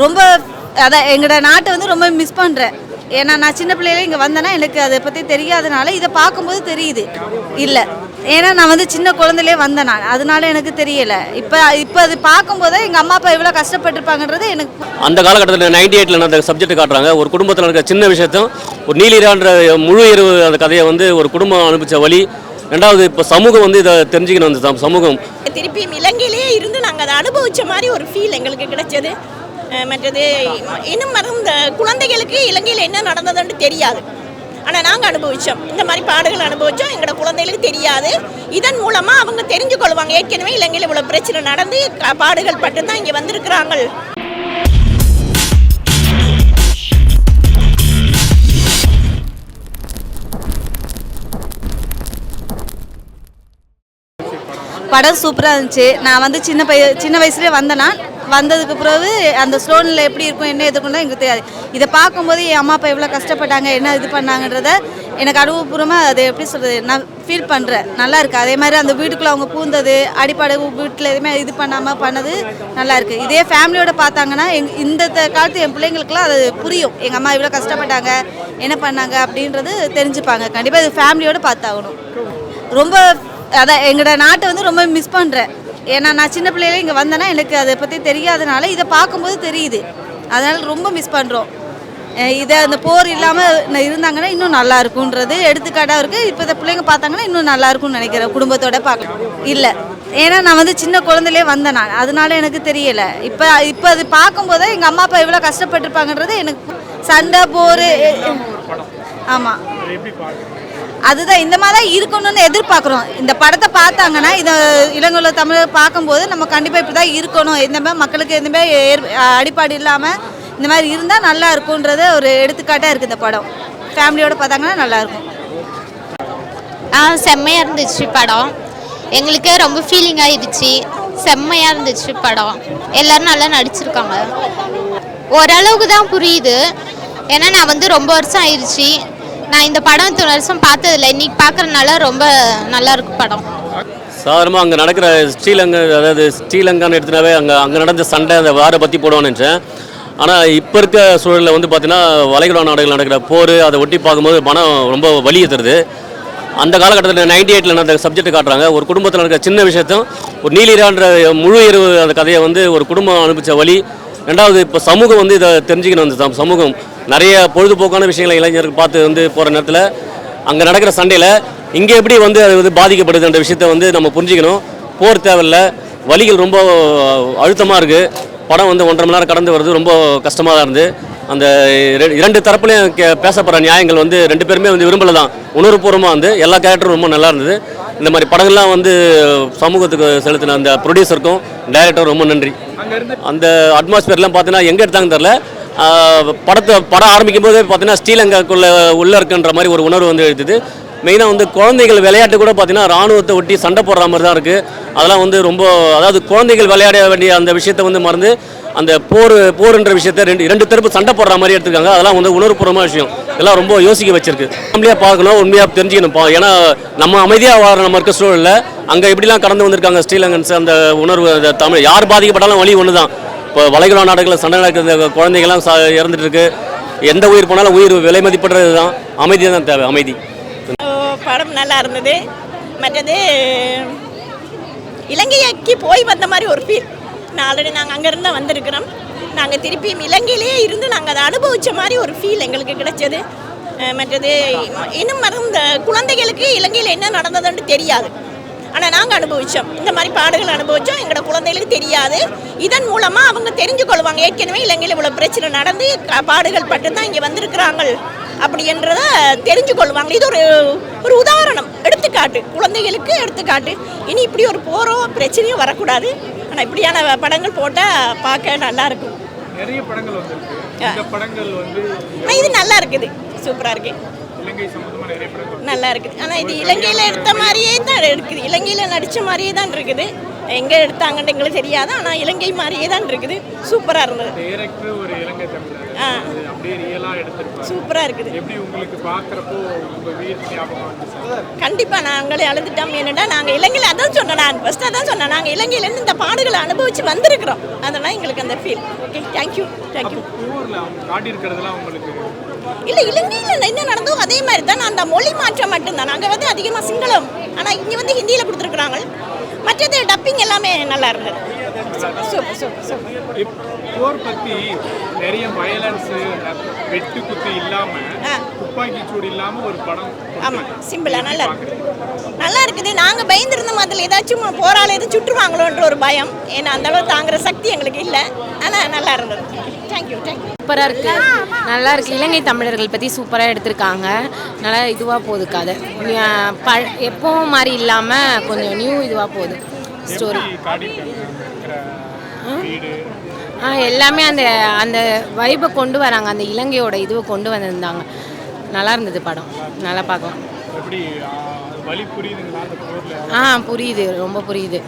ரொம்ப அதான் எங்களோட நாட்டை வந்து ரொம்ப மிஸ் பண்ணுறேன். ஏன்னா நான் சின்ன பிள்ளையில இங்கே வந்தேன்னா எனக்கு அதை பற்றி தெரியாதனால இதை பார்க்கும்போது தெரியுது. இல்லை, ஏன்னா நான் வந்து சின்ன குழந்தையிலே வந்தேன், நான் அதனால எனக்கு தெரியலை. இப்போ அது பார்க்கும்போது எங்கள் அம்மா அப்பா எவ்வளோ கஷ்டப்பட்டுருப்பாங்கன்றது எனக்கு அந்த காலகட்டத்தில் 98ல் அந்த சப்ஜெக்ட் காட்டுறாங்க. ஒரு குடும்பத்தில் இருக்கிற சின்ன விஷயத்தையும் ஒரு நீலிரான்ற முழு இரவு அந்த கதையை வந்து ஒரு குடும்பம் அனுப்பிச்ச வழி. ரெண்டாவது இப்போ சமூகம் வந்து இதை தெரிஞ்சுக்கணும். அந்த சமூகம் திருப்பியும் இலங்கையிலேயே இருந்து நாங்கள் அதை அனுபவித்த மாதிரி ஒரு ஃபீல் எங்களுக்கு கிடைச்சது. மற்றது இன்னும் இந்த குழந்தைகளுக்கு இலங்கையில் என்ன நடந்ததுன்னு தெரியாது, ஆனால் நாங்கள் அனுபவித்தோம். இந்த மாதிரி பாடுகள் அனுபவித்தோம், எங்களோட குழந்தைகளுக்கு தெரியாது. இதன் மூலமாக அவங்க தெரிஞ்சு கொள்வாங்க, ஏற்கனவே இலங்கையில் இவ்வளோ பிரச்சனை நடந்து பாடுகள் பட்டு தான் இங்கே வந்திருக்கிறாங்க. படம் சூப்பராக இருந்துச்சு. நான் வந்து சின்ன வயசுலேயே வந்தேன்னா, வந்ததுக்கு பிறகு அந்த ஸ்டோனில் எப்படி இருக்கும் என்ன எதுக்குன்னா எனக்கு தெரியாது. இதை பார்க்கும்போது என் அம்மா அப்பா எவ்வளோ கஷ்டப்பட்டாங்க, என்ன இது பண்ணாங்கன்றத எனக்கு அனுபவபூர்வமாக அதை எப்படி சொல்கிறது நான் ஃபீல் பண்ணுறேன். நல்லா இருக்குது. அதே மாதிரி அந்த வீட்டுக்குள்ளே அவங்க பூந்தது, அடிப்படை வீட்டில் எதுவுமே இது பண்ணாமல் பண்ணது நல்லா இருக்குது. இதே ஃபேமிலியோடு பார்த்தாங்கன்னா இந்த காலத்து என் பிள்ளைங்களுக்குலாம் அது புரியும். எங்கள் அம்மா இவ்வளோ கஷ்டப்பட்டாங்க, என்ன பண்ணாங்க அப்படின்றது தெரிஞ்சுப்பாங்க. கண்டிப்பாக இது ஃபேமிலியோடு பார்த்தாகணும். ரொம்ப அதான் எங்களோட நாட்டை வந்து ரொம்ப மிஸ் பண்ணுறேன். ஏன்னா நான் சின்ன பிள்ளையில இங்கே வந்தேன்னா எனக்கு அதை பற்றி தெரியாதனால இதை பார்க்கும்போது தெரியுது. அதனால் ரொம்ப மிஸ் பண்ணுறோம். இதை அந்த போர் இல்லாமல் இருந்தாங்கன்னா இன்னும் நல்லா இருக்குன்றது எடுத்துக்காட்டாக இருக்குது. இப்போ இந்த பிள்ளைங்க பார்த்தாங்கன்னா இன்னும் நல்லா இருக்கும்னு நினைக்கிறேன். குடும்பத்தோட பார்க்கலாம். இல்லை, ஏன்னா நான் வந்து சின்ன குழந்தையிலே வந்தேன், நான் அதனால எனக்கு தெரியலை. இப்போ அது பார்க்கும்போது எங்கள் அம்மா அப்பா எவ்வளோ கஷ்டப்பட்டுருப்பாங்கன்றது எனக்கு சண்டை போர். ஆமாம், அதுதான் இந்த மாதிரி தான் இருக்கணும்னு எதிர்பார்க்குறோம். இந்த படத்தை பார்த்தாங்கன்னா இதை இளங்கோல தமிழை பார்க்கும்போது நம்ம கண்டிப்பாக இப்படி தான் இருக்கணும், இந்த மாதிரி மக்களுக்கு எந்த மாதிரி அடிப்பாடு இல்லாமல் இந்த மாதிரி இருந்தால் நல்லா இருக்குன்றது ஒரு எடுத்துக்காட்டாக இருக்குது இந்த படம். ஃபேமிலியோடு பார்த்தாங்கன்னா நல்லாயிருக்கும். செம்மையாக இருந்துச்சு படம். எங்களுக்கே ரொம்ப ஃபீலிங் ஆகிடுச்சு. செம்மையாக இருந்துச்சு படம். எல்லோரும் நல்லா நடிச்சிருக்காங்க. ஓரளவுக்கு தான் புரியுது. ஏன்னா நான் வந்து ரொம்ப வருஷம் ஆயிடுச்சு. நான் இந்த படம் இத்தனை வருஷம் பார்த்ததில்லை. இன்றைக்கி பார்க்குறதுனால ரொம்ப நல்லா இருக்கும் படம். சாதாரணமாக அங்கே நடக்கிற ஸ்ரீலங்கான்னு எடுத்துனாவே அங்கே நடந்த சண்டை அந்த வாரை பற்றி போடுவான்னு நினச்சேன். ஆனால் இப்போ இருக்க சூழலில் வந்து பார்த்தீங்கன்னா வளைகுடா நாடுகள் நடக்கிற போர் அதை ஒட்டி பார்க்கும்போது பணம் ரொம்ப வலியை தருது. அந்த காலகட்டத்தில் 98ல் அந்த சப்ஜெக்ட் காட்டுறாங்க. ஒரு குடும்பத்தில் இருக்கிற சின்ன விஷயத்தையும் ஒரு நீலிரான்ற முழு இரவு அந்த கதையை வந்து ஒரு குடும்பம் அனுப்பிச்ச வழி. ரெண்டாவது இப்போ சமூகம் வந்து இதை தெரிஞ்சுக்கணும். அந்த சமூகம் நிறைய பொழுதுபோக்கான விஷயங்களை இளைஞர்கள் பார்த்து வந்து போகிற நேரத்தில் அங்கே நடக்கிற சண்டையில் இங்கே எப்படி வந்து அது வந்து பாதிக்கப்படுதுன்ற விஷயத்தை வந்து நம்ம புரிஞ்சுக்கணும். போர் தேவையில்லை, வலிகள் ரொம்ப அழுத்தமாக இருக்குது. படம் வந்து 1.5 மணி நேரம் கடந்து வருது. ரொம்ப கஷ்டமாக தான் இருந்து அந்த இரண்டு தரப்புலையும் பேசப்படுற நியாயங்கள் வந்து 2 பேருமே வந்து விரும்பலை தான். உணர்வுபூர்வமாக வந்து எல்லா கேரக்டரும் ரொம்ப நல்லா இருந்தது. இந்த மாதிரி படங்கள்லாம் வந்து சமூகத்துக்கு செலுத்தின அந்த ப்ரொடியூசருக்கும் டைரக்டரும் ரொம்ப நன்றி. அந்த அட்மாஸ்பியர்லாம் பார்த்தீங்கன்னா எங்கே எடுத்தாங்கன்னு தெரில. படம் ஆரம்பிக்கும் போதே பார்த்தீங்கன்னா ஸ்ரீலங்காக்குள்ளே உள்ளே இருக்குன்ற மாதிரி ஒரு உணர்வு வந்து எழுதுது. மெயினாக வந்து குழந்தைகள் விளையாட்டு கூட பார்த்தீங்கன்னா இராணுவத்தை ஒட்டி சண்டை போடுற மாதிரி தான் இருக்குது. அதெல்லாம் வந்து ரொம்ப அதாவது குழந்தைகள் விளையாட வேண்டிய அந்த விஷயத்தை வந்து மறந்து அந்த போர்ன்ற விஷயத்தை இரண்டு தரப்பு சண்டை போடுற மாதிரி எடுத்துருக்காங்க. அதெல்லாம் வந்து உணர்வுபூர்வமான விஷயம். இதெல்லாம் ரொம்ப யோசிக்க வச்சிருக்கு. ஃபேமிலியாக பார்க்கணும், உண்மையாக தெரிஞ்சுக்கணும். ஏன்னா நம்ம அமைதியாக வாழ நம்ம இருக்க சூழலில் அங்கே எப்படிலாம் கடந்து வந்திருக்காங்க ஸ்ரீலங்கன்ஸ். அந்த உணர்வு அந்த தமிழ் யார் பாதிக்கப்பட்டாலும் வழி ஒன்று தான். இப்போ வளைகுடா நாடுகளில் சண்டை நடக்கிற குழந்தைகள்லாம் இறந்துட்டு இருக்கு. எந்த உயிர் போனாலும் உயிர் விலை மதிப்படுறது தான். அமைதியாக தான் தேவை. அமைதி. படம் நல்லா இருந்தது. மற்றது இலங்கைக்கு போய் வந்த மாதிரி ஒரு ஃபீல். ஆல்ரெடி நாங்கள் அங்கேருந்து தான் வந்திருக்கிறோம். நாங்கள் திருப்பியும் இலங்கையிலேயே இருந்து நாங்கள் அதை அனுபவித்த மாதிரி ஒரு ஃபீல் எங்களுக்கு கிடைச்சது. மற்றது இன்னும் இந்த குழந்தைகளுக்கு இலங்கையில் என்ன நடந்ததுன்னு தெரியாது, ஆனால் நாங்கள் அனுபவித்தோம். இந்த மாதிரி பாடுகள் அனுபவித்தோம், எங்களோட குழந்தைகளுக்கு தெரியாது. இதன் மூலமாக அவங்க தெரிஞ்சு கொள்வாங்க, ஏற்கனவே இலங்கையில் இவ்வளோ பிரச்சனை நடந்து பாடுகள் பட்டு தான் இங்கே வந்திருக்கிறாங்க அப்படின்றத தெரிஞ்சு கொள்வாங்க. இது ஒரு உதாரணம், எடுத்துக்காட்டு, குழந்தைகளுக்கு எடுத்துக்காட்டு. இனி இப்படி ஒரு போரோ பிரச்சனையும் வரக்கூடாது. ஆனால் இப்படியான படங்கள் போட்டால் பார்க்க நல்லா இருக்கும். நிறைய படங்கள் வந்துருக்கு. இந்த படங்கள் வந்து இது நல்லா இருக்குது, சூப்பராக இருக்குது. இலங்கை சம்பந்தமாக நிறைய படங்கள் நல்லா இருக்குது. ஆனால் இது இலங்கையில் எடுத்த மாதிரியே தான் இருக்குது, இலங்கையில் நடித்த மாதிரியே தான் இருக்குது. எங்கே எடுத்தாங்கன்னு எங்களுக்கு தெரியாது, ஆனால் இலங்கை மாதிரியே தான் இருக்குது. சூப்பராக இருந்தது. டைரக்டர் ஒரு இலங்கை தமிழர் அது அப்படியே ரியலாக எடுத்திருப்பாங்க. சூப்பராக இருக்குது. எப்படி உங்களுக்கு பார்க்குறப்போ உங்கள் வீர் ஞாபகம் வந்துச்சு? கண்டிப்பாக நாங்களே அழுதுட்டோம். ஏன்னா நாங்கள் இலங்கையில் அதான் சொன்னேன், நான் ஃபஸ்ட்டு அதான் சொன்னேன், நாங்கள் இலங்கையிலேருந்து இந்த பாடுகளை அனுபவித்து வந்திருக்கிறோம். அதெல்லாம் எங்களுக்கு அந்த ஃபீல். Okay, thank you thank you. போரில் அவங்க காட்டியிருக்கிறதுலாம் உங்களுக்கு இல்லை, இலங்கையில் என்ன நடந்தோ அதே மாதிரி தான். அந்த மொழி மாற்றம் மட்டும்தான். நாங்கள் வந்து அதிகமாக சிங்களம், ஆனால் இங்கே வந்து ஹிந்தியில் கொடுத்துருக்குறாங்க. மற்றது டப்பிங் எல்லாமே நல்லா இருந்தது. Super super super. போர் பற்றி நிறைய வயலன்ஸு வெட்டு குத்து இல்லாமல் துப்பாக்கி சூடு இல்லாமல் ஒரு படம். ஆமாம், சிம்பிளாக நல்லா இருக்குது. நல்லா இருக்குது. நாங்கள் பயந்துருந்தோம் அதில் ஏதாச்சும் போரால் எதுவும் சுட்டுருவாங்களோன்ற ஒரு பயம். ஏன்னா அந்தளவு தாங்குற சக்தி எங்களுக்கு இல்லை. ஆனால் நல்லா இருந்தது. Thank you thank you. சூப்பராக இருக்குது, நல்லா இருக்குது. இலங்கை தமிழர்கள் பற்றி சூப்பராக எடுத்திருக்காங்க. நல்லா இதுவாக போகுது கதை. எப்பவும் மாதிரி இல்லாமல் கொஞ்சம் நியூ இதுவாக போகுது ஸ்டோரி. எல்லாமே அந்த அந்த வைப்பை கொண்டு வராங்க, அந்த இலங்கையோட இதுவை கொண்டு வந்திருந்தாங்க. நல்லா இருந்தது படம், நல்லா பார்க்கலாம். எப்படி வலி புரியுதுங்களா அந்த போரில்? புரியுது, ரொம்ப புரியுது.